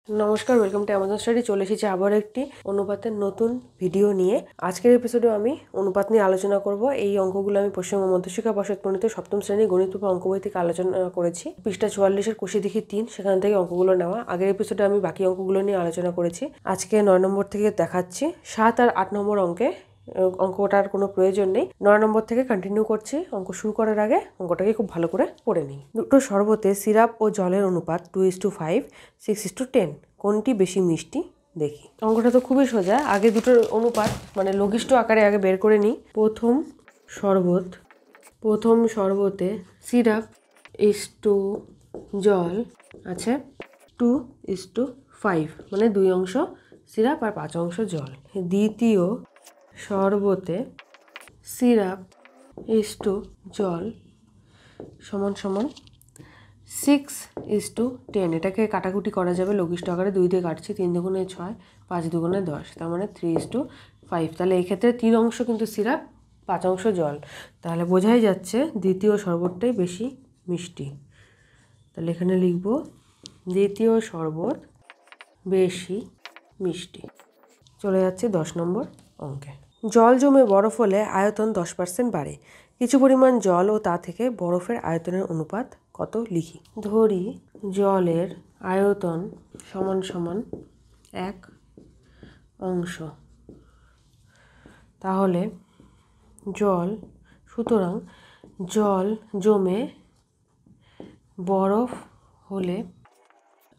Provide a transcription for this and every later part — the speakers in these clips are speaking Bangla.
নমস্কার, ওয়েলকাম টু অ্যামাজন স্টাডি। চলে এসেছি আবার একটি অনুপাতের নতুন ভিডিও নিয়ে। আজকের এপিসোডে আমি অনুপাত নিয়ে আলোচনা করব। এই অঙ্কগুলো আমি পশ্চিমবঙ্গ মধ্যশিক্ষা পর্ষদ প্রণীত সপ্তম শ্রেণী গণিত পেপার অঙ্ক বই থেকে আলোচনা করেছি। পৃষ্ঠা 44-এর কোষে দেখি 3, সেখান থেকে অঙ্কগুলো নেওয়া। আগের এপিসোডে আমি বাকি অঙ্কগুলো নিয়ে আলোচনা করেছি। আজকে 9 নম্বর থেকে দেখাচ্ছি। 7 আর 8 নম্বর অঙ্কটার কোনো প্রয়োজন নেই। 9 নম্বর থেকে কন্টিনিউ করছি। অঙ্ক শুরু করার আগে অঙ্কটাকে খুব ভালো করে পড়ে নিই। দুটো শরবতে সিরাপ ও জলের অনুপাত 2:5, 6:10। কোনটি বেশি মিষ্টি দেখি। অঙ্কটা তো খুবই সোজা। আগে দুটোর অনুপাত মানে লঘিষ্ঠ আকারে আগে বের করে নিই। প্রথম শরবতে সিরাপ ইস্টু জল আছে 2:5, মানে 2 অংশ সিরাপ আর 5 অংশ জল। দ্বিতীয় শরবতে সিরাপ ইস্টু জল সমান সমান 6:10। এটাকে কাটাকুটি করা যাবে লঘিষ্ঠ আকারে। 2 দিয়ে কাটছি, 3 দুগুণে 6, 5 দুগুণে 10, তার মানে 3:5। তাহলে এই ক্ষেত্রে 3 অংশ কিন্তু সিরাপ, 5 অংশ জল। তাহলে বোঝাই যাচ্ছে দ্বিতীয় শরবতটাই বেশি মিষ্টি। তাহলে এখানে লিখব দ্বিতীয় শরবত বেশি মিষ্টি। চলে যাচ্ছে 10 নম্বর অঙ্কে। জল জমে বরফ হলে আয়তন 10% বাড়ে। কিছু পরিমাণ জল ও তা থেকে বরফের আয়তনের অনুপাত কত লিখি। ধরি জলের আয়তন সমান সমান 1 অংশ। তাহলে সুতরাং জল জমে বরফ হলে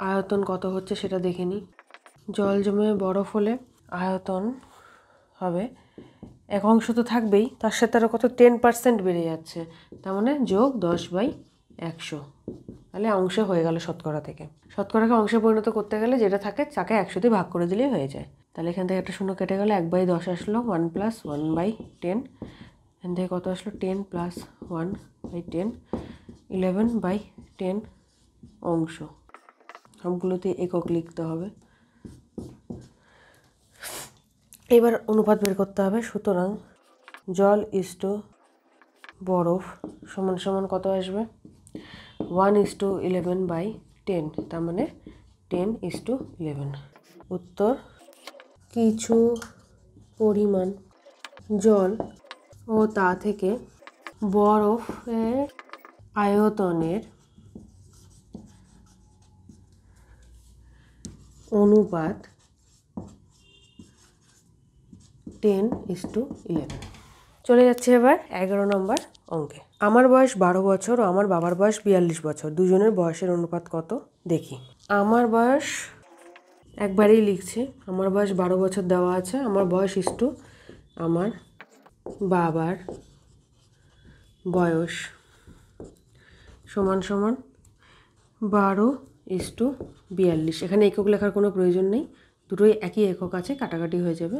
আয়তন কত হচ্ছে সেটা দেখে নিই। জল জমে বরফ হলে আয়তন হবে 1 অংশ তো থাকবেই, তার সাথে আরও কত 10% বেড়ে যাচ্ছে, তার মানে যোগ 10/100। তাহলে অংশে হয়ে গেল শতকরা থেকে। শতকরাকে অংশে পরিণত করতে গেলে যেটা থাকে তাকে 100 দিয়ে ভাগ করে দিলেই হয়ে যায়। তাহলে এখান থেকে একটা শূন্য কেটে গেলে 1/10 আসলো, 1 + 1/10। এখান থেকে কত আসলো 10 + 1/10, 11/10 অংশ। সবগুলোতে একক লিখতে হবে। এবার অনুপাত বের করতে হবে। সুতরাং জল ইস্টু বরফ সমান সমান কত আসবে 1:11/10, তার মানে 10:11। উত্তর কিছু পরিমাণ জল ও তা থেকে বরফের আয়তনের অনুপাত 10:11। চলে যাচ্ছে এবার 11 নম্বর অঙ্কে। আমার বয়স 12 বছর ও আমার বাবার বয়স 42 বছর। দুজনের বয়সের অনুপাত কত দেখি। আমার বয়স একবারেই লিখছি। আমার বয়স 12 বছর দেওয়া আছে। আমার বয়স ইস্টু আমার বাবার বয়স সমান সমান 12:42। এখানে একক লেখার কোনো প্রয়োজন নেই, দুটোই একই একক আছে, কাটাকাটি হয়ে যাবে।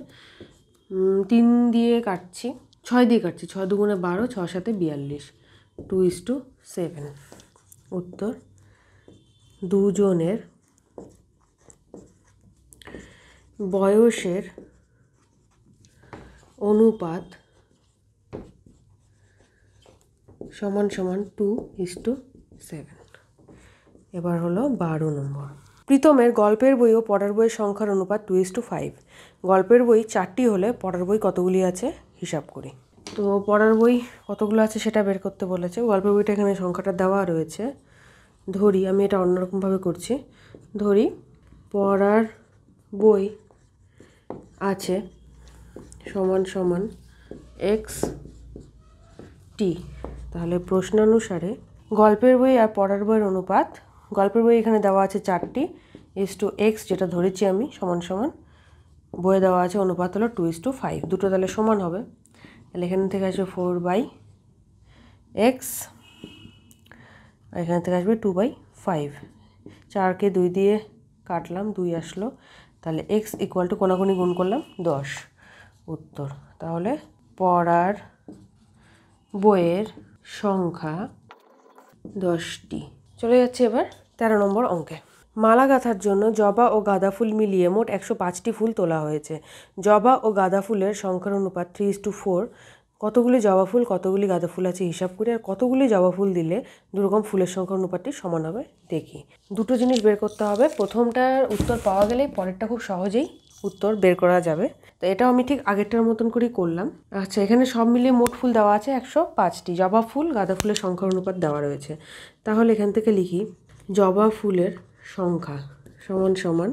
3 দিয়ে কাটছি, 6 দিয়ে কাটছি। 6 দুগুণে 12, 6 7 42, 2:7। উত্তর দুজনের বয়সের অনুপাত সমান সমান 2:7। এবার হলো 12 নম্বর। প্রীতমের গল্পের বই ও পড়ার বইয়ের সংখ্যার অনুপাত 2:5। গল্পের বই 4টি হলে পড়ার বই কতগুলি আছে হিসাব করি। তো পড়ার বই কতগুলো আছে সেটা বের করতে বলেছে। গল্পের বইটা এখানে সংখ্যাটা দেওয়া রয়েছে। ধরি, আমি এটা অন্যরকমভাবে করছি। ধরি পড়ার বই আছে সমান সমান XT। তাহলে প্রশ্নানুসারে গল্পের বই আর পড়ার বইয়ের অনুপাত, গল্পের বই এখানে দেওয়া আছে 4টি, x যেটা ধরেছি আমি সমান সমান বইয়ে দেওয়া আছে অনুপাত হলো 2:5। দুটো তাহলে সমান হবে। তাহলে এখান থেকে আসবে 4/x আর এখান থেকে আসবে 2/5। 4কে 2 দিয়ে কাটলাম, 2 আসলো। তাহলে x = কোনাকুনি গুণ করলাম 10। উত্তর তাহলে পড়ার বইয়ের সংখ্যা 10টি। চলে যাচ্ছে এবার 13 নম্বর অঙ্কে। মালা গাঁথার জন্য জবা ও গাঁদা ফুল মিলিয়ে মোট 105টি ফুল তোলা হয়েছে। জবা ও গাঁদা ফুলের সংখ্যার অনুপাত 3:4। কতগুলি জবা ফুল কতগুলি গাঁদা ফুল আছে হিসাব করি, আর কতগুলি জবা ফুল দিলে দুরকম ফুলের সংখ্যার অনুপাতটি সমান হবে দেখি। দুটো জিনিস বের করতে হবে, প্রথমটার উত্তর পাওয়া গেলেই পরেরটা খুব সহজেই উত্তর বের করা যাবে। তো এটাও আমি ঠিক আগেরটার মতন করেই করলাম। আচ্ছা, এখানে সব মিলিয়ে মোট ফুল দেওয়া আছে 105টি, জবা ফুল গাঁদা ফুলের সংখ্যার অনুপাত দেওয়া রয়েছে। তাহলে এখান থেকে লিখি জবা ফুলের সংখ্যা সমান সমান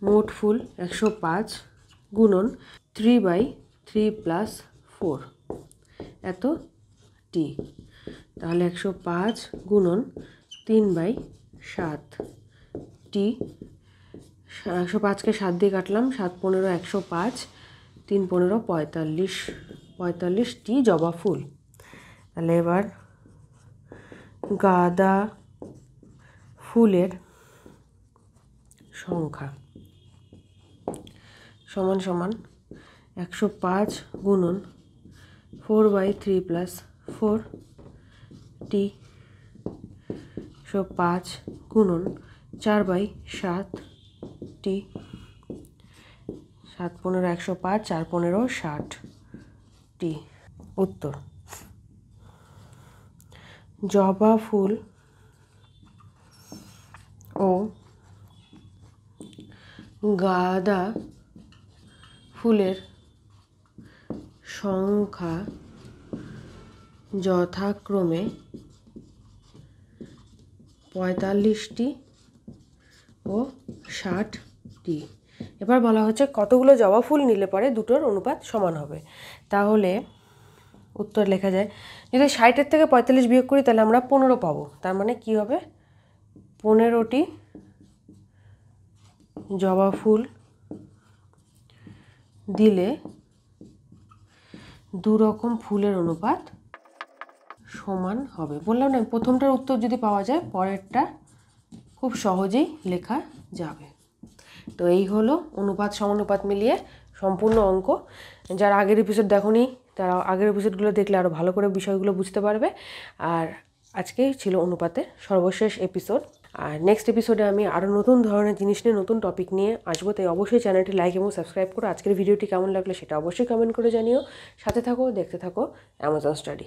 মোট ফুল 105 গুণন 3/3 + 4 এত টি। তাহলে 105 গুণন 3/7 টি। 105কে 7 দিয়ে কাটলাম, 7 × 15 105, 3 × 15 45টি জবা ফুল। তাহলে এবার গাঁদা ফুলের সংখ্যা সমান সমান 105 গুণন 4/3 + 4 টি, 105 গুণন 4/7 টি, 7 × 15 105, 4 × 15 60 টি। উত্তর জবা ফুল ও গাঁদা ফুলের সংখ্যা যথাক্রমে 45টি ও 60টি। এবার বলা হচ্ছে কতগুলো জবা ফুল নিলে পরে দুটোর অনুপাত সমান হবে। তাহলে উত্তর লেখা যায়, যদি 60-এর থেকে 45 বিয়োগ করি তাহলে আমরা 15 পাবো। তার মানে কি হবে, 15টি জবা ফুল দিলে দু রকম ফুলের অনুপাত সমান হবে। বললাম না, প্রথমটার উত্তর যদি পাওয়া যায় পরেরটা খুব সহজেই লেখা যাবে। তো এই হলো অনুপাত সমানুপাত মিলিয়ে সম্পূর্ণ অঙ্ক। যারা আগের এপিসোড দেখোনি তারা আগের এপিসোডগুলো দেখলে আরও ভালো করে বিষয়গুলো বুঝতে পারবে। আর আজকেই ছিল অনুপাতের সর্বশেষ এপিসোড। আর নেক্সট এপিসোডে আমি আরও নতুন ধরনের জিনিস নিয়ে নতুন টপিক নিয়ে আসবো। তাই অবশ্যই চ্যানেলটি লাইক এবং সাবস্ক্রাইব করো। আজকের ভিডিওটি কেমন লাগলো সেটা অবশ্যই কমেন্ট করে জানিও। সাথে থাকো, দেখতে থাকো অ্যামাজন স্টাডি।